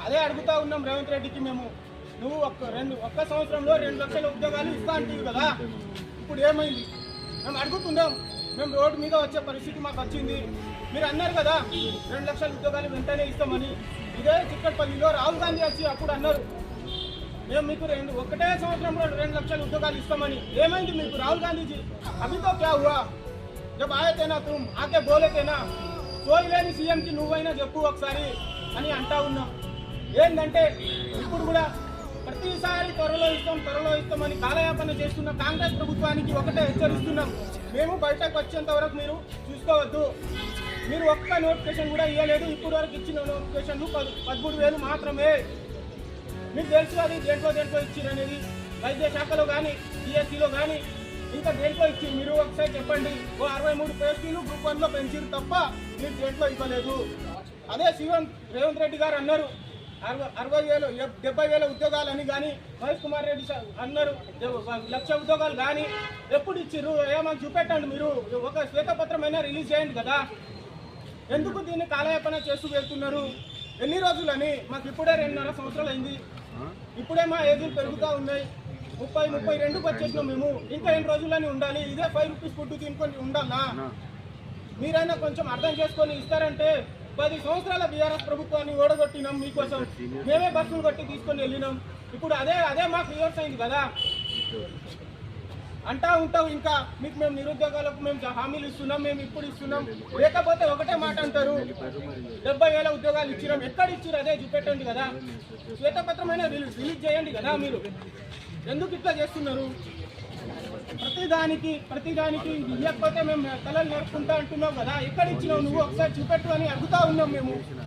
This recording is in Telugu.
అదే అడుగుతా ఉన్నాం రేవంత్ రెడ్డికి మేము. నువ్వు ఒక్క సంవత్సరంలో 2 లక్షల ఉద్యోగాలు ఇస్తా అంటివి కదా, ఇప్పుడు ఏమైంది? మేము అడుగుతున్నాం. మేము రోడ్డు మీద వచ్చే పరిస్థితి మాకు వచ్చింది. మీరు అన్నారు కదా 2 లక్షల ఉద్యోగాలు వెంటనే ఇస్తామని. ఇదే చిక్కడపల్లిలో రాహుల్ గాంధీ వచ్చి అప్పుడు అన్నారు మేము మీకు ఒకటే సంవత్సరంలో 2 లక్షల ఉద్యోగాలు ఇస్తామని. ఏమైంది మీకు? రాహుల్ గాంధీజీ అभी तो क्या हुआ जब आए थे ना तुम आके बोले थे ना సోయి లేని సీఎంకి నువ్వైనా చెప్పు ఒకసారి అని అంటా ఉన్నాం. ఏంటంటే ఇప్పుడు కూడా ప్రతిసారి త్వరలో ఇస్తామని కాలయాపన చేస్తున్న కాంగ్రెస్ ప్రభుత్వానికి ఒకటే హెచ్చరిస్తున్నాం. మేము బయటకు వచ్చేంత వరకు మీరు చూసుకోవద్దు. మీరు ఒక్క నోటిఫికేషన్ కూడా ఇవ్వలేదు. ఇప్పుడు వరకు ఇచ్చిన నోటిఫికేషన్లు 13,000 మాత్రమే. మీకు తెలుసు అది దేంట్లో ఇచ్చిరనేది. వైద్య శాఖలో కానీ డిఎస్సిలో కానీ ఇంకా దేంట్లో ఇచ్చి మీరు ఒకసారి చెప్పండి. 63 పోస్టులు గ్రూప్ 1లో పెంచారు తప్ప మీరు దేంట్లో ఇవ్వలేదు. అదే సీఎం రేవంత్ రెడ్డి గారు అన్నారు 60,000 70,000 ఉద్యోగాలు అని కానీ, మహేష్ కుమార్ రెడ్డి అన్నారు 1,00,000 ఉద్యోగాలు కానీ ఎప్పుడు ఇచ్చిర్రు ఏమని చూపెట్టండి. మీరు ఒక శ్వేతపత్రమైనా రిలీజ్ చేయండి కదా. ఎందుకు దీన్ని కాలయాపన చేస్తూ వెళ్తున్నారు? ఎన్ని రోజులని? మాకు ఇప్పుడే 2.5 సంవత్సరాలు అయింది. ఇప్పుడే మా ఏజీలు పెరుగుతూ ఉన్నాయి. 32కు వచ్చేసినాం మేము. ఇంకా ఎన్ని రోజులని ఉండాలి? ఇదే 5 రూపీస్ ఫుడ్ తినుకొని ఉండాలా? మీరైనా కొంచెం అర్థం చేసుకొని ఇస్తారంటే 10 సంవత్సరాల బీఆర్ఎస్ ప్రభుత్వాన్ని ఓడగొట్టినాం మీకోసం. మేమే బస్సులు కొట్టి తీసుకొని వెళ్ళినాం. ఇప్పుడు అదే మాకు రివర్స్ అయింది కదా. అంటా ఉంటావు ఇంకా మీకు మేము నిరుద్యోగాలకు మేము హామీలు ఇస్తున్నాం, మేము ఇప్పుడు ఇస్తున్నాం. లేకపోతే ఒకటే మాట అంటారు 70,000 ఉద్యోగాలు ఇచ్చినాం. ఎక్కడ ఇచ్చిరు అదే చూపెట్టండి కదా. శ్వేతపత్రమైన రిలీజ్ చేయండి కదా. మీరు ఎందుకు ఇట్లా చేస్తున్నారు? ప్రతిదానికి ఇవ్వకపోతే మేము తలలు నేర్పుకుంటా అంటున్నావు కదా. ఎక్కడ ఇచ్చినావు నువ్వు? ఒకసారి చూపెట్టు అని అడుగుతా ఉన్నాం మేము.